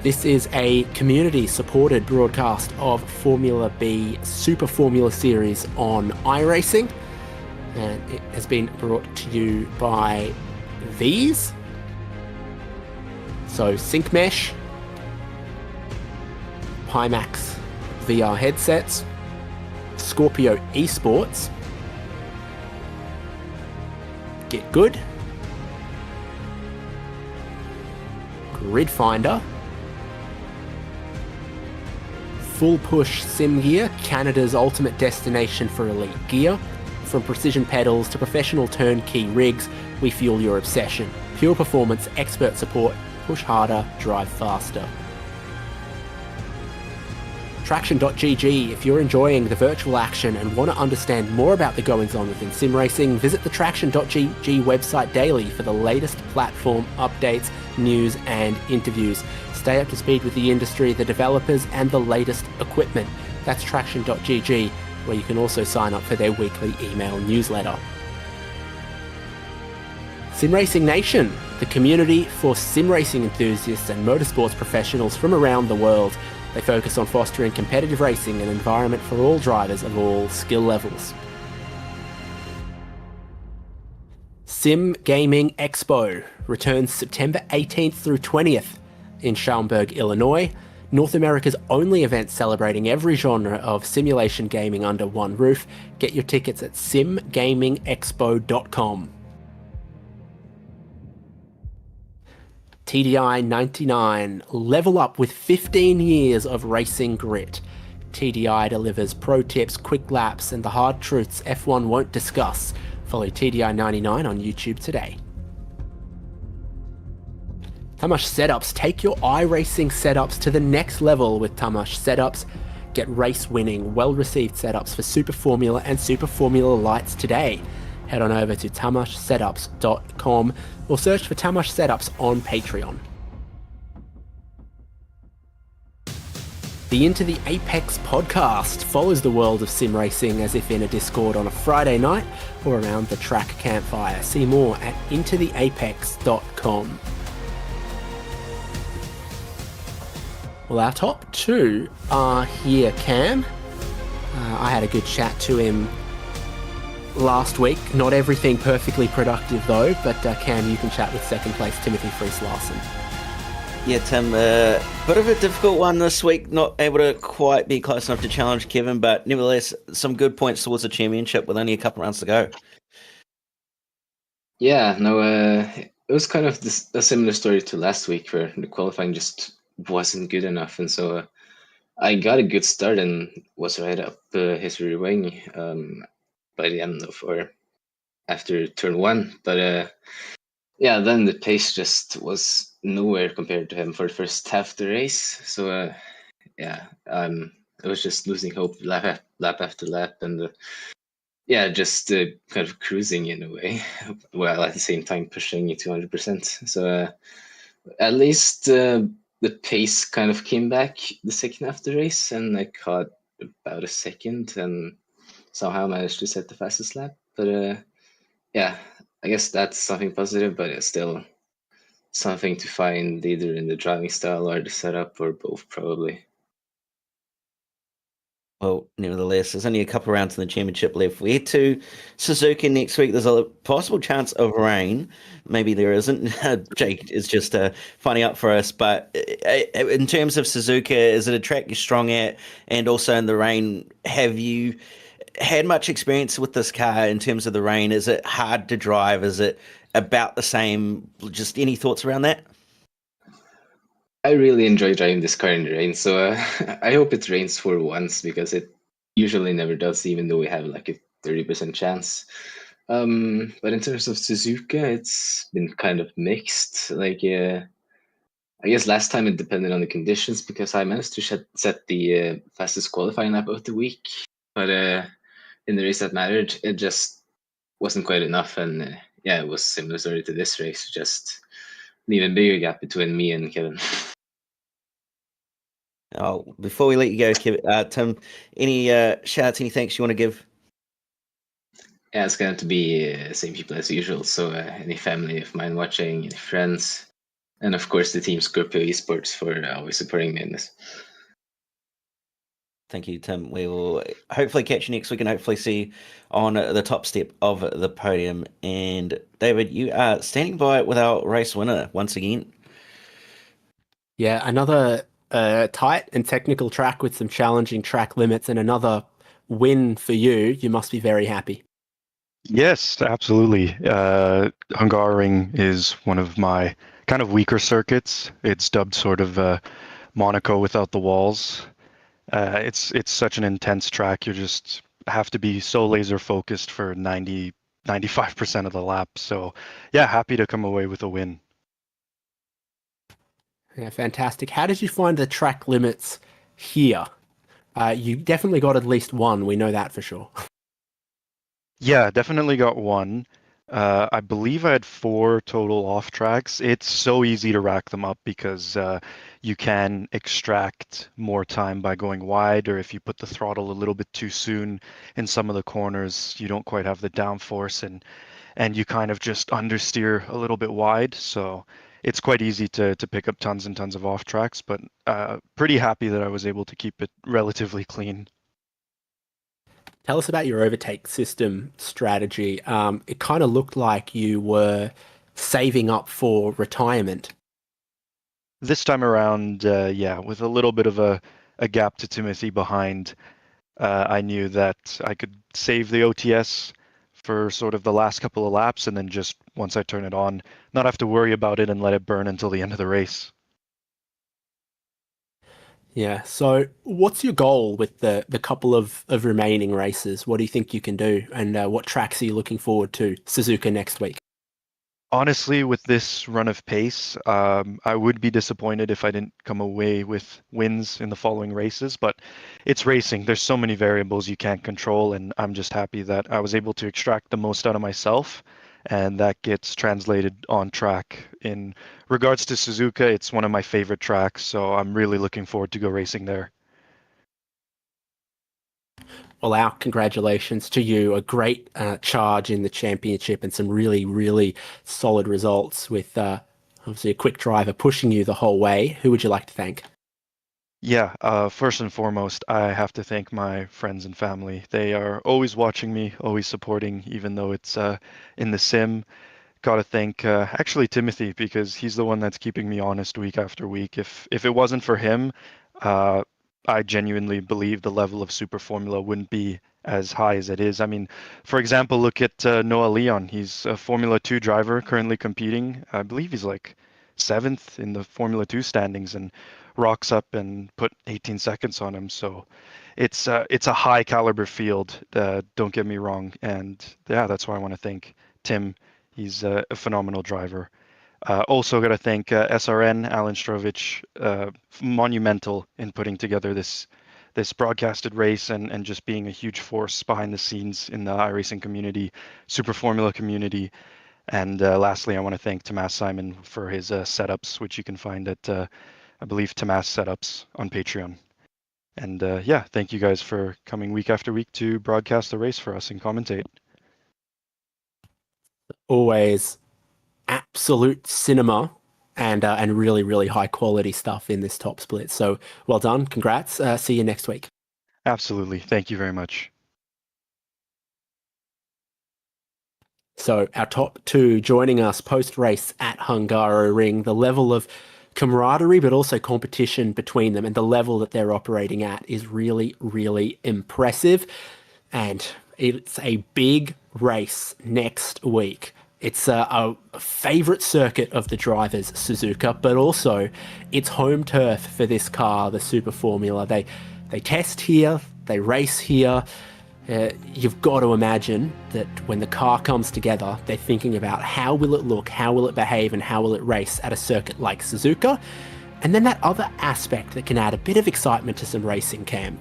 This is a community-supported broadcast of Formula B Super Formula Series on iRacing, and it has been brought to you by these. So Sync Mesh, Pimax VR headsets, Scorpio Esports, Get Good, Grid Finder, Full Push Sim Gear, Canada's ultimate destination for elite gear. From precision pedals to professional turnkey rigs, we fuel your obsession. Pure performance, expert support, push harder, drive faster. Traction.gg, if you're enjoying the virtual action and want to understand more about the goings-on within sim racing, visit the Traction.gg website daily for the latest platform updates, news and interviews. Stay up to speed with the industry, the developers and the latest equipment. That's Traction.gg, where you can also sign up for their weekly email newsletter. Sim Racing Nation, the community for sim racing enthusiasts and motorsports professionals from around the world. They focus on fostering competitive racing and an environment for all drivers of all skill levels. Sim Gaming Expo returns September 18th through 20th in Schaumburg, Illinois, North America's only event celebrating every genre of simulation gaming under one roof. Get your tickets at simgamingexpo.com. TDI 99, level up with 15 years of racing grit. TDI delivers pro tips, quick laps, and the hard truths F1 won't discuss. Follow TDI 99 on YouTube today. Tamash Setups, take your iRacing setups to the next level with Tamash Setups. Get race-winning, well-received setups for Super Formula and Super Formula Lights today. Head on over to tamashsetups.com or search for Tamash Setups on Patreon. The Into the Apex podcast follows the world of sim racing as if in a Discord on a Friday night or around the track campfire. See more at intotheapex.com. Well, our top two are here, Cam. I had a good chat to him last week. Not everything perfectly productive though, but Cam, you can chat with second place Timothy Fries-Larsen. Yeah, Tim, bit of a difficult one this week, not able to quite be close enough to challenge Kevin, but nevertheless, some good points towards the championship with only a couple rounds to go. Yeah, no, it was kind of a similar story to last week where the qualifying just wasn't good enough, and so I got a good start and was right up his rear wing by the end of, or after turn one, but yeah, then the pace just was nowhere compared to him for the first half of the race. So yeah, I was just losing hope lap after lap, and yeah, just kind of cruising in a way, while at the same time pushing it 200%. So at least the pace kind of came back the second half of the race, and I caught about a second and somehow managed to set the fastest lap. But yeah, I guess that's something positive, but it's still something to find either in the driving style or the setup or both, probably. Well, nevertheless, there's only a couple of rounds in the championship left. We head to Suzuka next week. There's a possible chance of rain. Maybe there isn't. Jake is just finding out for us. But in terms of Suzuka, is it a track you're strong at? And also in the rain, have you had much experience with this car in terms of the rain? Is it hard to drive? Is it about the same? Just any thoughts around that? I really enjoy driving this car in the rain, so I hope it rains for once, because it usually never does, even though we have like a 30% chance. But in terms of Suzuka, it's been kind of mixed. Like, I guess last time it depended on the conditions, because I managed to set the fastest qualifying lap of the week. But in the race that mattered, it just wasn't quite enough. And yeah, it was similar story to this race, just an even bigger gap between me and Kevin. Oh, before we let you go, Kevin, Tim, any shout-outs, any thanks you want to give? Yeah, it's going to be same people as usual. So any family of mine watching, any friends, and of course the team Scorpio Esports for always supporting me in this. Thank you, Tim. We will hopefully catch you next week and hopefully see you on the top step of the podium. And David, you are standing by with our race winner once again. Yeah, another tight and technical track with some challenging track limits and another win for you. You must be very happy. Yes, absolutely. Hungaroring is one of my kind of weaker circuits. It's dubbed sort of Monaco without the walls. It's such an intense track. You just have to be so laser focused for 95% of the lap. So yeah, happy to come away with a win. Yeah, fantastic. How did you find the track limits here? You definitely got at least one. We know that for sure. Yeah, definitely got one. I believe I had 4 total off tracks. It's so easy to rack them up because you can extract more time by going wide, or if you put the throttle a little bit too soon in some of the corners, you don't quite have the downforce and you kind of just understeer a little bit wide. So it's quite easy to pick up tons and tons of off tracks, but pretty happy that I was able to keep it relatively clean. Tell us about your overtake system strategy. It kind of looked like you were saving up for retirement. This time around, yeah, with a little bit of a gap to Timothy behind, I knew that I could save the OTS for sort of the last couple of laps, and then just once I turn it on, not have to worry about it and let it burn until the end of the race. Yeah. So what's your goal with the couple of remaining races? What do you think you can do? And what tracks are you looking forward to Suzuka next week? Honestly, with this run of pace, I would be disappointed if I didn't come away with wins in the following races, but it's racing. There's so many variables you can't control, and I'm just happy that I was able to extract the most out of myself, and that gets translated on track. In regards to Suzuka, it's one of my favorite tracks, so I'm really looking forward to go racing there. Well, our congratulations to you. A great charge in the championship and some really, really solid results with obviously a quick driver pushing you the whole way. Who would you like to thank? Yeah, first and foremost, I have to thank my friends and family. They are always watching me, always supporting, even though it's in the sim. Got to thank actually Timothy because he's the one that's keeping me honest week after week. If it wasn't for him, uh, I genuinely believe the level of Super Formula wouldn't be as high as it is. I mean, for example, look at Noah Leon. He's a Formula 2 driver currently competing. I believe he's like 7th in the Formula 2 standings and rocks up and put 18 seconds on him. So it's a high caliber field. Don't get me wrong, and yeah, that's why I want to thank Tim. He's a phenomenal driver. Also got to thank SRN, Alan Strovich, monumental in putting together this broadcasted race and just being a huge force behind the scenes in the iRacing community, Super Formula community. And lastly, I want to thank Tomas Simon for his setups, which you can find at, I believe, Tomas Setups on Patreon. And yeah, thank you guys for coming week after week to broadcast the race for us and commentate. Always absolute cinema and really, really high quality stuff in this top split. So well done. Congrats. See you next week. Absolutely. Thank you very much. So our top 2 joining us post-race at Hungaroring, the level of camaraderie but also competition between them and the level that they're operating at is really, really impressive. And it's a big race next week. It's a favourite circuit of the drivers, Suzuka, but also it's home turf for this car, the Super Formula. They test here, they race here. You've got to imagine that when the car comes together, they're thinking about how will it look, how will it behave, and how will it race at a circuit like Suzuka. And then that other aspect that can add a bit of excitement to some racing, Cam.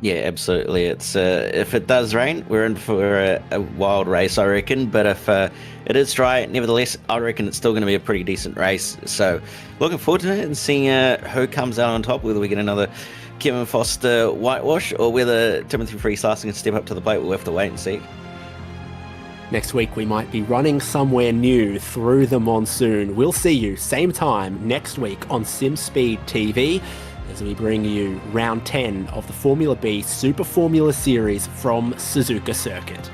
Yeah, absolutely. It's if it does rain, we're in for a wild race, I reckon. But if it is dry, nevertheless, I reckon it's still going to be a pretty decent race. So looking forward to it and seeing who comes out on top, whether we get another Kevin Foster whitewash or whether Timothy Freeslasting can step up to the plate. We'll have to wait and see. Next week, we might be running somewhere new through the monsoon. We'll see you same time next week on SimSpeed TV as we bring you round 10 of the Formula B Super Formula Series from Suzuka Circuit.